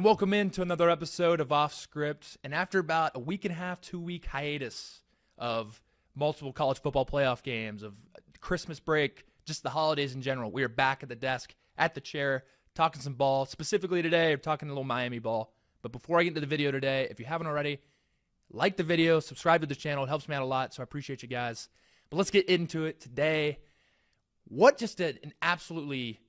And welcome into another episode of Off Script. And after about a week and a half, 2-week hiatus of multiple college football playoff games, of Christmas break, just the holidays in general, we are back at the desk, at the chair, talking some ball. Specifically today, we're talking a little Miami ball. But before I get into the video today, if you haven't already, like the video, subscribe to the channel. It helps me out a lot, so I appreciate you guys. But let's get into it today. What just an absolutely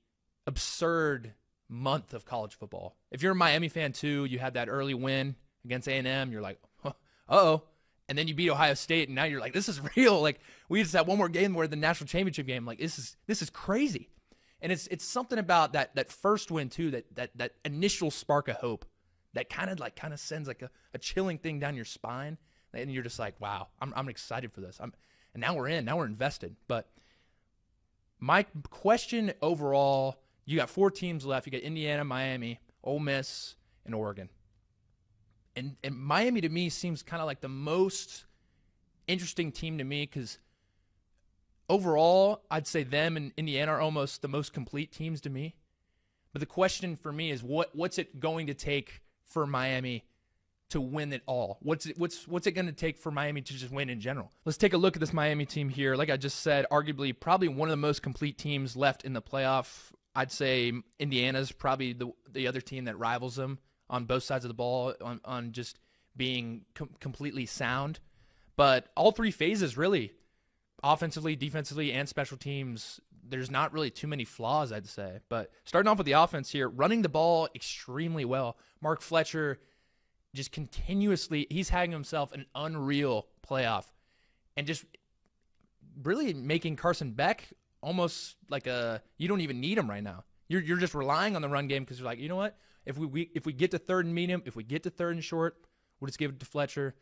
absurd month of college football. If you're a Miami fan too, you had that early win against A&M. You're like, uh-oh. And then you beat Ohio State, and now you're like, this is real. Like, we just had one more game where the national championship game. Like, this is crazy. And it's something about that first win too, that initial spark of hope that kind of sends like a chilling thing down your spine, and you're just like, wow, I'm excited for this. And now we're invested. But my question overall, you got 4 teams left. You got Indiana, Miami, Ole Miss, and Oregon. And Miami to me seems kind of like the most interesting team to me because overall, I'd say them and Indiana are almost the most complete teams to me. But the question for me is what's it going to take for Miami to win it all? What's it going to take for Miami to just win in general? Let's take a look at this Miami team here. Like I just said, arguably probably one of the most complete teams left in the playoff. I'd say Indiana's probably the other team that rivals them on both sides of the ball on just being completely sound. But all 3 phases really, offensively, defensively, and special teams, there's not really too many flaws, I'd say. But starting off with the offense here, running the ball extremely well. Mark Fletcher just continuously, he's having himself an unreal playoff. And just really making Carson Beck almost like you don't even need him right now. You're just relying on the run game because you're like, you know what? If we get to third and medium, if we get to third and short, we'll just give it to Fletcher.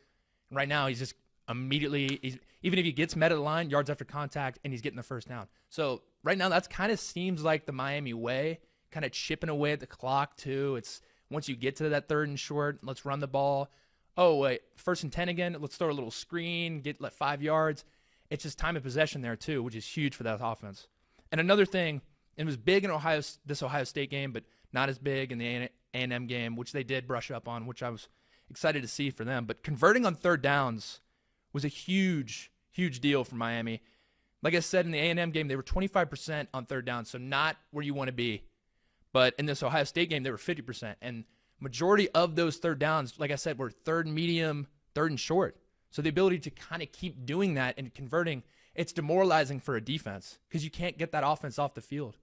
And right now, he's just immediately, even if he gets met at the line, yards after contact, and he's getting the first down. So right now, that's kind of seems like the Miami way, kind of chipping away at the clock too. It's once you get to that third and short, let's run the ball. Oh, wait, 1st and 10 again. Let's throw a little screen, get 5 yards. It's just time of possession there too, which is huge for that offense. And another thing, it was big in this Ohio State game, but not as big in the A&M game, which they did brush up on, which I was excited to see for them. But converting on third downs was a huge, huge deal for Miami. Like I said, in the A&M game, they were 25% on third down, so not where you want to be. But in this Ohio State game, they were 50%. And majority of those third downs, like I said, were third and medium, third and short. So the ability to kind of keep doing that and converting, it's demoralizing for a defense because you can't get that offense off the field.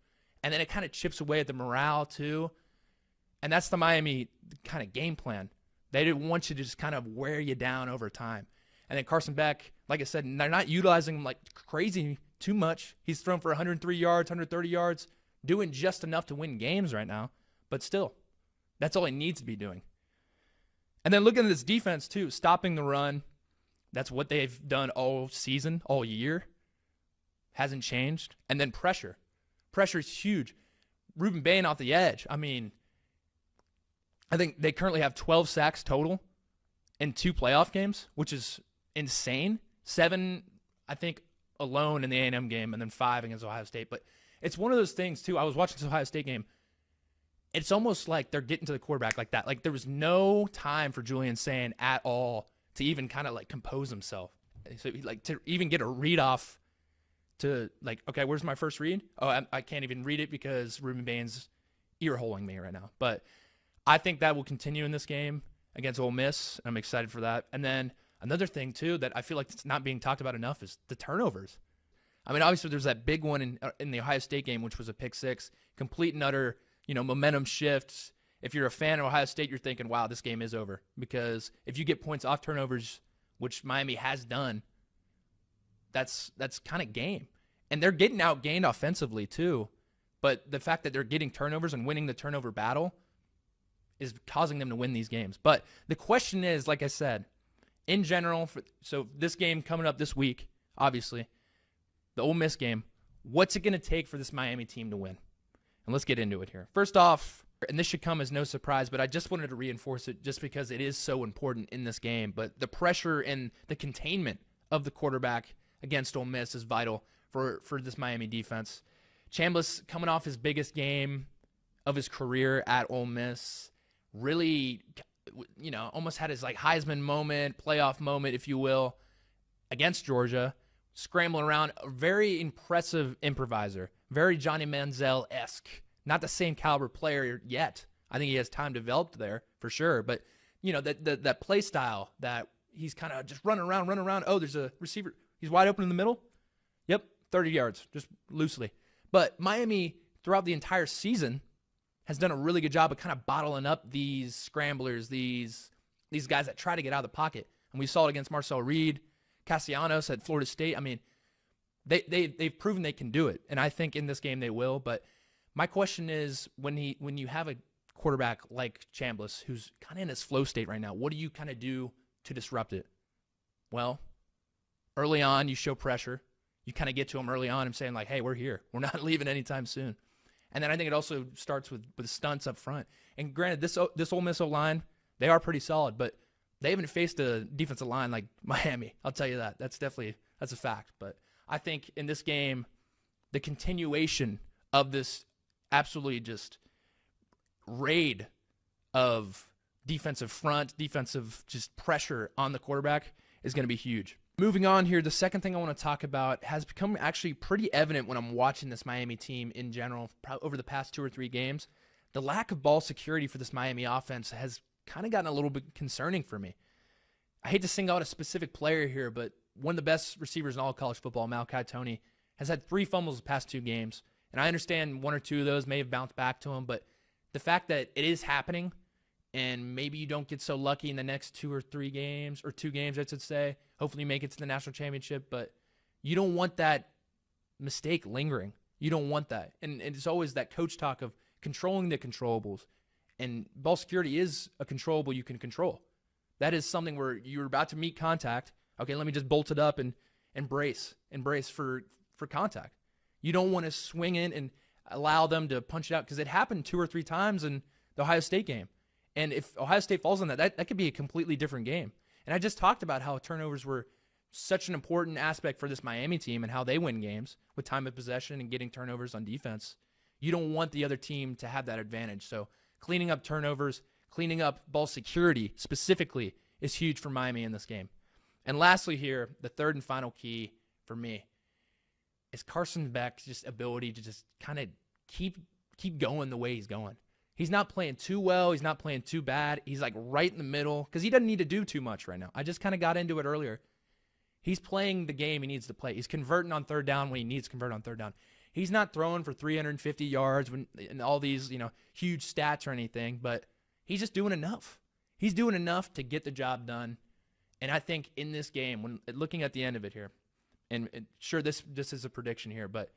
And then it kind of chips away at the morale too. And that's the Miami kind of game plan. They didn't want you to just kind of wear you down over time. And then Carson Beck, like I said, they're not utilizing him like crazy too much. He's thrown for 103 yards, 130 yards, doing just enough to win games right now. But still, that's all he needs to be doing. And then looking at this defense too, stopping the run. That's what they've done all season, all year. Hasn't changed. And then pressure. Pressure is huge. Ruben Bain off the edge. I mean, I think they currently have 12 sacks total in 2 playoff games, which is insane. 7, I think, alone in the A&M game, and then 5 against Ohio State. But it's one of those things, too. I was watching this Ohio State game. It's almost like they're getting to the quarterback like that. Like there was no time for Julian Sain at all to even kind of like compose himself. So like to even get a read off to like, okay, where's my first read? Oh, I can't even read it because Ruben Bain's ear-holing me right now. But I think that will continue in this game against Ole Miss. I'm excited for that. And then another thing too that I feel like it's not being talked about enough is the turnovers. I mean, obviously there's that big one in the Ohio State game, which was a pick 6, complete and utter, momentum shifts. If you're a fan of Ohio State, you're thinking, wow, this game is over. Because if you get points off turnovers, which Miami has done, that's kind of game. And they're getting outgained offensively too. But the fact that they're getting turnovers and winning the turnover battle is causing them to win these games. But the question is, like I said, in general, so this game coming up this week, obviously, the Ole Miss game, what's it going to take for this Miami team to win? And let's get into it here. First off, and this should come as no surprise, but I just wanted to reinforce it just because it is so important in this game. But the pressure and the containment of the quarterback against Ole Miss is vital for this Miami defense. Chambliss coming off his biggest game of his career at Ole Miss, really, almost had his like Heisman moment, playoff moment, if you will, against Georgia, scrambling around. A very impressive improviser, very Johnny Manziel-esque. Not the same caliber player yet. I think he has time developed there for sure. But, that play style that he's kind of just running around. Oh, there's a receiver. He's wide open in the middle. Yep, 30 yards, just loosely. But Miami, throughout the entire season, has done a really good job of kind of bottling up these scramblers, these guys that try to get out of the pocket. And we saw it against Marcel Reed, Castellanos at Florida State. I mean, they've proven they can do it, and I think in this game they will. But my question is, when you have a quarterback like Chambliss, who's kind of in his flow state right now, what do you kind of do to disrupt it? Well, early on, you show pressure. You kind of get to him early on and saying, like, hey, we're here. We're not leaving anytime soon. And then I think it also starts with stunts up front. And granted, this Ole Miss O-line, they are pretty solid, but they haven't faced a defensive line like Miami. I'll tell you that. That's a fact. But I think in this game, the continuation of this absolutely just raid of defensive front, defensive just pressure on the quarterback is going to be huge. Moving on here, the second thing I want to talk about has become actually pretty evident when I'm watching this Miami team in general over the past 2 or 3 games. The lack of ball security for this Miami offense has kind of gotten a little bit concerning for me. I hate to single out a specific player here, but one of the best receivers in all of college football, Malachi Toney, has had 3 fumbles the past 2 games. And I understand 1 or 2 of those may have bounced back to him, but the fact that it is happening, and maybe you don't get so lucky in the next 2 or 3 games, or 2 games, I should say. Hopefully you make it to the national championship, but you don't want that mistake lingering. You don't want that. And it's always that coach talk of controlling the controllables. And ball security is a controllable you can control. That is something where you're about to meet contact. Okay, let me just bolt it up and brace for contact. You don't want to swing in and allow them to punch it out, because it happened 2 or 3 times in the Ohio State game. And if Ohio State falls on that could be a completely different game. And I just talked about how turnovers were such an important aspect for this Miami team and how they win games with time of possession and getting turnovers on defense. You don't want the other team to have that advantage. So cleaning up turnovers, cleaning up ball security specifically is huge for Miami in this game. And lastly here, the third and final key for me is Carson Beck's just ability to just kind of keep going the way he's going. He's not playing too well. He's not playing too bad. He's like right in the middle because he doesn't need to do too much right now. I just kind of got into it earlier. He's playing the game he needs to play. He's converting on third down when he needs to convert on third down. He's not throwing for 350 yards and all these, huge stats or anything, but he's just doing enough. He's doing enough to get the job done. And I think in this game, when looking at the end of it here, and sure, this is a prediction here, but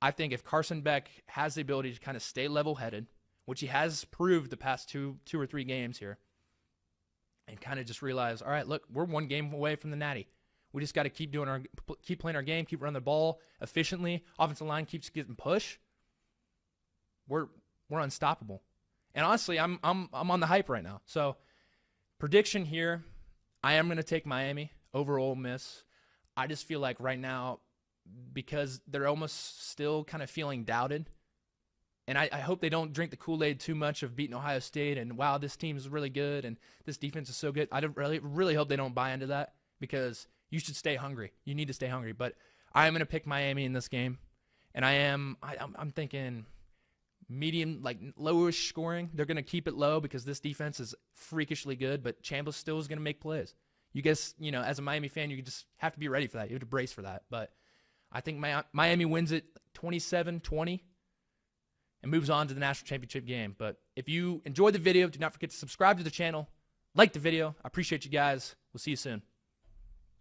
I think if Carson Beck has the ability to kind of stay level-headed, which he has proved the past two or 3 games here, and kind of just realize, all right, look, we're 1 game away from the Natty. We just got to keep playing our game, keep running the ball efficiently. Offensive line keeps getting push. We're unstoppable. And honestly, I'm on the hype right now. So prediction here, I am going to take Miami over Ole Miss. I just feel like right now, because they're almost still kind of feeling doubted, and I hope they don't drink the Kool-Aid too much of beating Ohio State and, wow, this team is really good and this defense is so good. I really hope they don't buy into that, because you should stay hungry. You need to stay hungry. But I am going to pick Miami in this game, and I'm thinking medium, like lowish scoring. They're going to keep it low because this defense is freakishly good, but Chambliss still is going to make plays. You guys, as a Miami fan, you just have to be ready for that. You have to brace for that. But I think Miami wins it 27-20 and moves on to the national championship game. But if you enjoyed the video, do not forget to subscribe to the channel, like the video. I appreciate you guys. We'll see you soon.